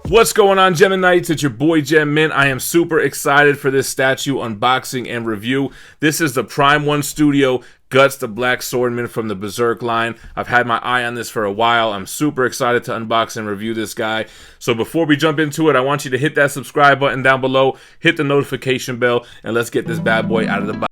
What's going on, GemMintCs? It's your boy GemMint. I am super excited for this statue unboxing and review. This is the Prime1 Studio Guts, the Black Swordsman from the Berserk line. I've had my eye on this for a while. I'm super excited to unbox and review this guy. So before we jump into it, I want you to hit that subscribe button down below, hit the notification bell, and let's get this bad boy out of the box.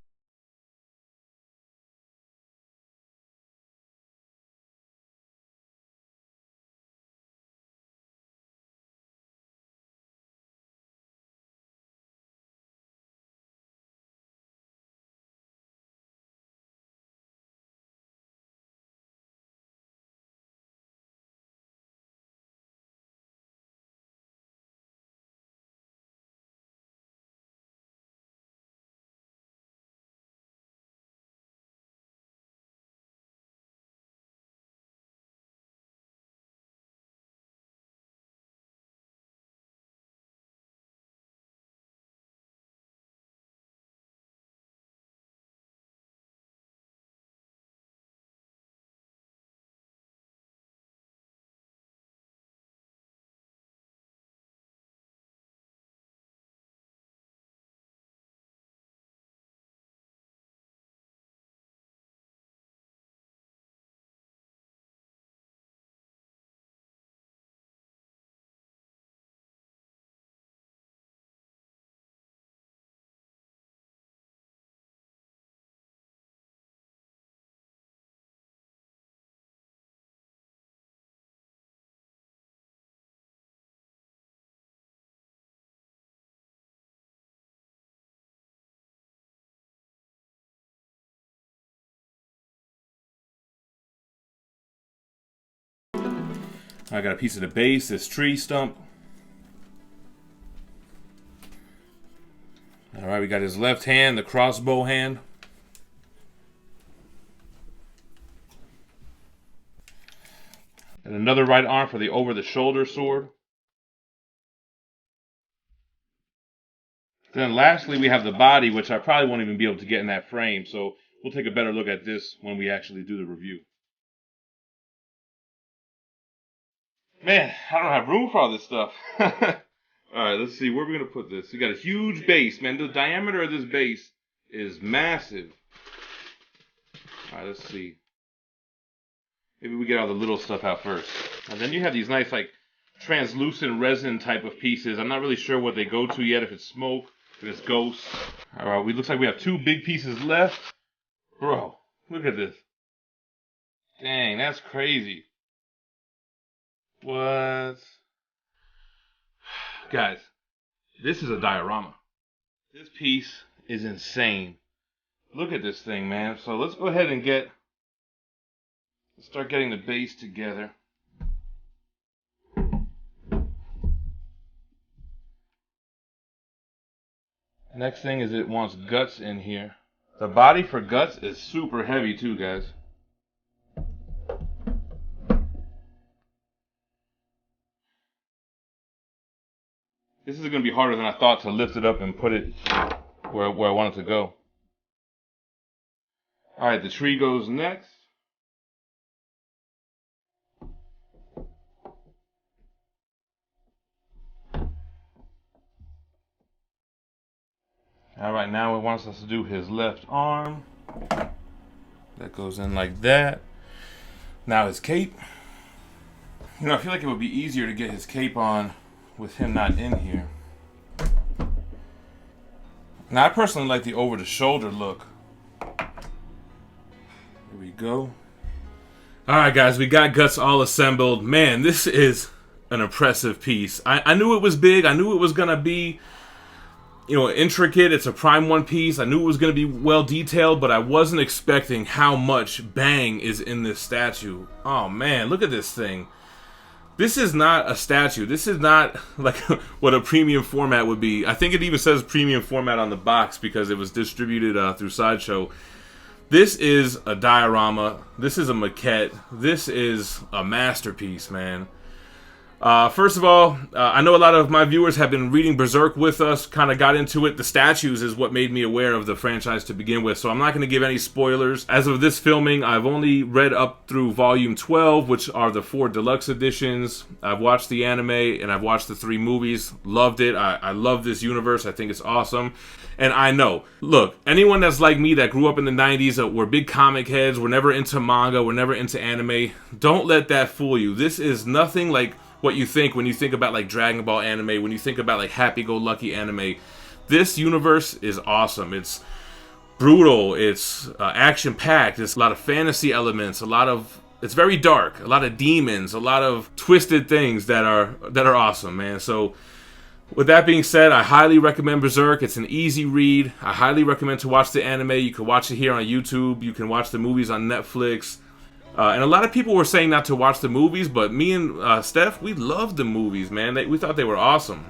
I got a piece of the base, this tree stump. Alright, we got his left hand, the crossbow hand. And another right arm for the over-the-shoulder sword. Then lastly, we have the body, which I probably won't even be able to get in that frame, so we'll take a better look at this when we actually do the review. Man, I don't have room for all this stuff. Alright, let's see. Where are we going to put this? We got a huge base, man. The diameter of this base is massive. Alright, let's see. Maybe we get all the little stuff out first. And then you have these nice, like, translucent resin type of pieces. I'm not really sure what they go to yet, if it's smoke, if it's ghosts. Alright, looks like we have two big pieces left. Bro, look at this. Dang, that's crazy. What? Guys, this is a diorama. This piece is insane. Look at this thing, man. So let's go ahead and start getting the base together. Next thing is it wants guts in here. The body for guts is super heavy too, guys. This is going to be harder than I thought to lift it up and put it where I want it to go. Alright, the tree goes next. Alright, now it wants us to do his left arm. That goes in like that. Now his cape. You know, I feel like it would be easier to get his cape on with him not in here. Now, I personally like the over-the-shoulder look. Here we go. Alright, guys, we got guts all assembled. Man, this is an impressive piece. I knew it was big. I knew it was going to be, you know, intricate. It's a Prime1 piece. I knew it was going to be well detailed, but I wasn't expecting how much bang is in this statue. Oh, man, look at this thing. This is not a statue. This is not like what a premium format would be. I think it even says premium format on the box because it was distributed through Sideshow. This is a diorama. This is a maquette. This is a masterpiece, man. First of all, I know a lot of my viewers have been reading Berserk with us, kind of got into it. The statues is what made me aware of the franchise to begin with, so I'm not going to give any spoilers. As of this filming, I've only read up through Volume 12, which are the 4 deluxe editions. I've watched the anime, and I've watched the 3 movies. Loved it. I love this universe. I think it's awesome. And I know, look, anyone that's like me that grew up in the 90s, were big comic heads, were never into manga, were never into anime, don't let that fool you. This is nothing like what you think when you think about like Dragon Ball anime, when you think about like happy-go-lucky anime. This universe is awesome. It's brutal, it's action-packed, there's a lot of fantasy elements, it's very dark, a lot of demons, a lot of twisted things that are awesome, man. So with that being said, I highly recommend Berserk. It's an easy read. I highly recommend to watch the anime. You can watch it here on YouTube. You can watch the movies on Netflix. And a lot of people were saying not to watch the movies, but me and Steph, we loved the movies, man. We thought they were awesome.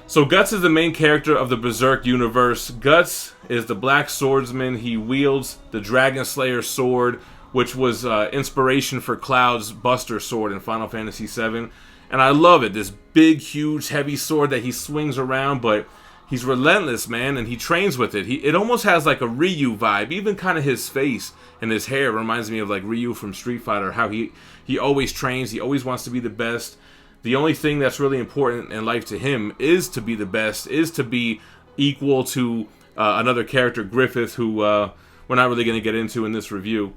So Guts is the main character of the Berserk universe. Guts is the Black Swordsman. He wields the Dragon Slayer sword, which was inspiration for Cloud's Buster sword in Final Fantasy VII. And I love it. This big, huge, heavy sword that he swings around, but he's relentless, man, and he trains with it. It almost has like a Ryu vibe. Even kind of his face and his hair reminds me of like Ryu from Street Fighter, how he always trains, he always wants to be the best. The only thing that's really important in life to him is to be the best, is to be equal to another character, Griffith, who we're not really going to get into in this review.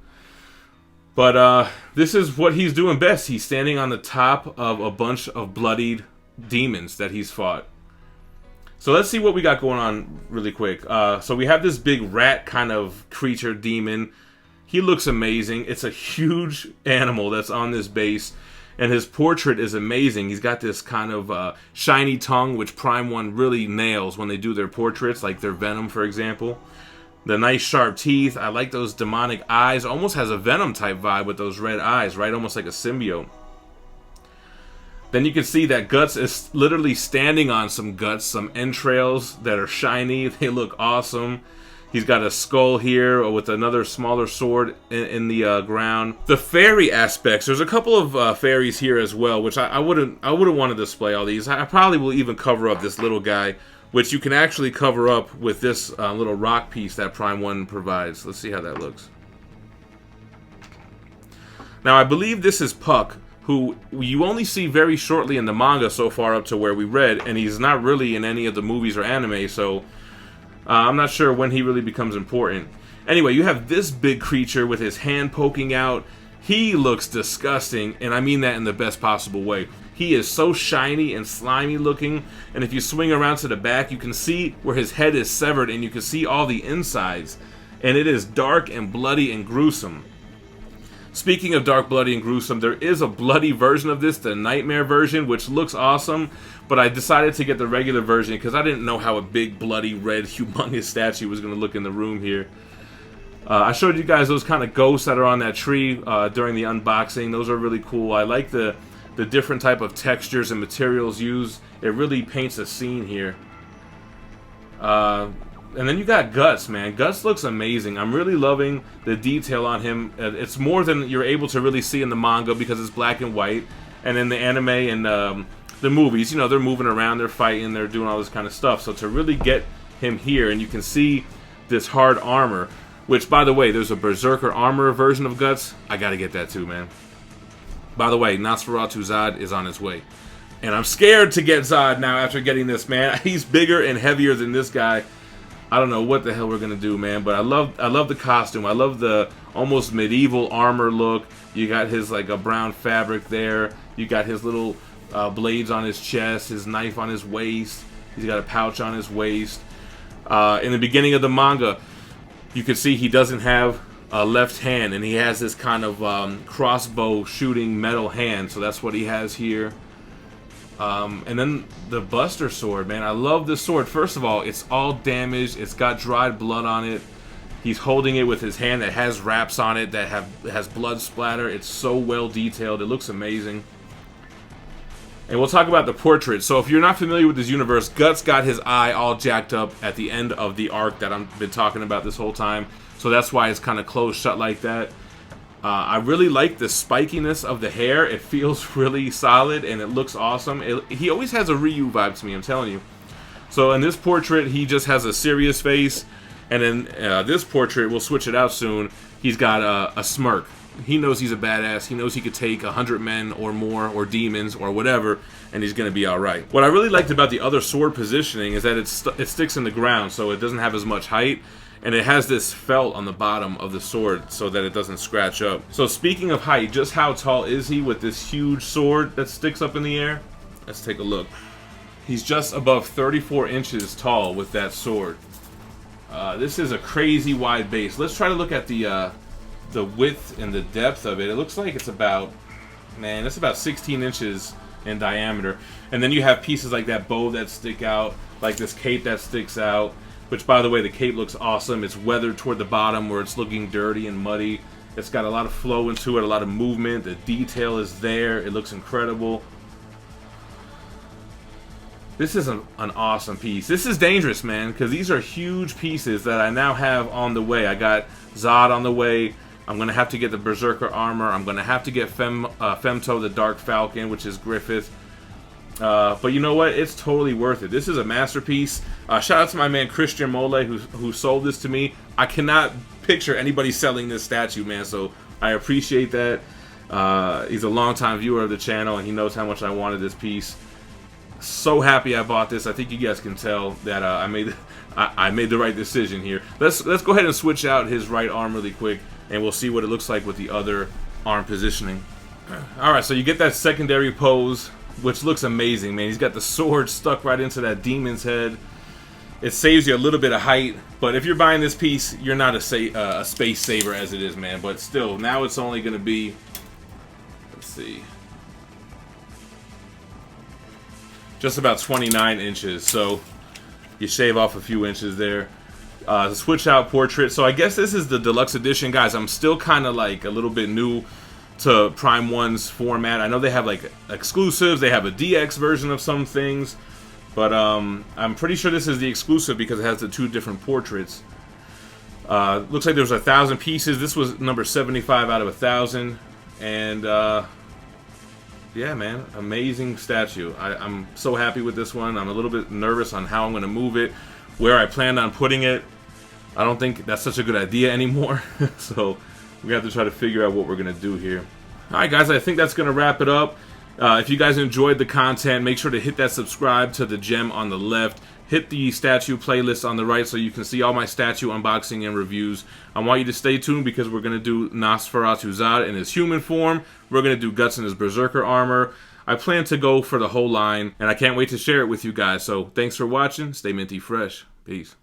But this is what he's doing best. He's standing on the top of a bunch of bloodied demons that he's fought. So let's see what we got going on really quick. So we have this big rat kind of creature demon. He looks amazing. It's a huge animal that's on this base. And his portrait is amazing. He's got this kind of shiny tongue, which Prime1 really nails when they do their portraits, like their Venom, for example. The nice sharp teeth. I like those demonic eyes. Almost has a Venom type vibe with those red eyes, right? Almost like a symbiote. Then you can see that Guts is literally standing on some guts, some entrails that are shiny. They look awesome. He's got a skull here with another smaller sword in the ground. The fairy aspects. There's a couple of fairies here as well, which I wouldn't want to display all these. I probably will even cover up this little guy, which you can actually cover up with this little rock piece that Prime1 provides. Let's see how that looks. Now, I believe this is Puck, who you only see very shortly in the manga so far up to where we read, and he's not really in any of the movies or anime, so I'm not sure when he really becomes important. Anyway, you have this big creature with his hand poking out. He looks disgusting, and I mean that in the best possible way. He is so shiny and slimy looking, and if you swing around to the back, you can see where his head is severed, and you can see all the insides. And it is dark and bloody and gruesome. Speaking of dark, bloody, and gruesome, there is a bloody version of this, the Nightmare version, which looks awesome, but I decided to get the regular version because I didn't know how a big, bloody, red, humongous statue was going to look in the room here. I showed you guys those kind of ghosts that are on that tree during the unboxing. Those are really cool. I like the different type of textures and materials used. It really paints a scene here. And then you got Guts, man. Guts looks amazing. I'm really loving the detail on him. It's more than you're able to really see in the manga because it's black and white. And in the anime and the movies, you know, they're moving around, they're fighting, they're doing all this kind of stuff. So to really get him here, and you can see this hard armor, which, by the way, there's a Berserker armor version of Guts. I gotta get that too, man. By the way, Nosferatu Zod is on his way. And I'm scared to get Zod now after getting this, man. He's bigger and heavier than this guy. I don't know what the hell we're gonna do, man, but I love the costume. I love the almost medieval armor look. You got his like a brown fabric there. You got his little blades on his chest, his knife on his waist. He's got a pouch on his waist. In the beginning of the manga, you can see he doesn't have a left hand, and he has this kind of crossbow shooting metal hand. So that's what he has here. And then the Buster Sword, man. I love this sword. First of all, it's all damaged. It's got dried blood on it. He's holding it with his hand that has wraps on it that has blood splatter. It's so well detailed. It looks amazing. And we'll talk about the portrait. So if you're not familiar with this universe, Guts got his eye all jacked up at the end of the arc that I've been talking about this whole time. So that's why it's kind of closed shut like that. I really like the spikiness of the hair. It feels really solid and it looks awesome. He always has a Ryu vibe to me, I'm telling you. So in this portrait, he just has a serious face. And in this portrait, we'll switch it out soon, he's got a smirk. He knows he's a badass. He knows he could take 100 men or more, or demons, or whatever, and he's going to be alright. What I really liked about the other sword positioning is that it sticks in the ground, so it doesn't have as much height. And it has this felt on the bottom of the sword so that it doesn't scratch up. So speaking of height, just how tall is he with this huge sword that sticks up in the air? Let's take a look. He's just above 34 inches tall with that sword. This is a crazy wide base. Let's try to look at the width and the depth of it. It looks like it's about, man, it's about 16 inches in diameter. And then you have pieces like that bow that stick out, like this cape that sticks out. Which, by the way, the cape looks awesome. It's weathered toward the bottom where it's looking dirty and muddy. It's got a lot of flow into it, a lot of movement. The detail is there. It looks incredible. This is an awesome piece. This is dangerous, man, because these are huge pieces that I now have on the way. I got Zod on the way. I'm going to have to get the Berserker armor. I'm going to have to get Femto, the Dark Falcon, which is Griffith. But you know what? It's totally worth it. This is a masterpiece. Shout out to my man Christian Mole who sold this to me. I cannot picture anybody selling this statue, man, so I appreciate that. He's a longtime viewer of the channel, and he knows how much I wanted this piece. So happy I bought this. I think you guys can tell that I made the right decision here. Let's go ahead and switch out his right arm really quick, and we'll see what it looks like with the other arm positioning. Alright, so you get that secondary pose, which looks amazing, man. He's got the sword stuck right into that demon's head. It saves you a little bit of height, but if you're buying this piece, you're not a space saver as it is, man. But still, now it's only going to be, let's see, just about 29 inches. So you shave off a few inches there. The switch out portrait. So I guess this is the deluxe edition, guys. I'm still kind of like a little bit new to Prime 1's format. I know they have like exclusives. They have a DX version of some things. But I'm pretty sure this is the exclusive because it has the two different portraits. Looks like there's 1,000 pieces. This was number 75 out of 1,000. And yeah, man, amazing statue. I'm so happy with this one. I'm a little bit nervous on how I'm going to move it, where I planned on putting it. I don't think that's such a good idea anymore. So we have to try to figure out what we're going to do here. Alright guys, I think that's going to wrap it up. If you guys enjoyed the content, make sure to hit that subscribe to the gem on the left. Hit the statue playlist on the right so you can see all my statue unboxing and reviews. I want you to stay tuned because we're going to do Nosferatu Zod in his human form. We're going to do Guts in his Berserker armor. I plan to go for the whole line, and I can't wait to share it with you guys. So thanks for watching. Stay minty fresh. Peace.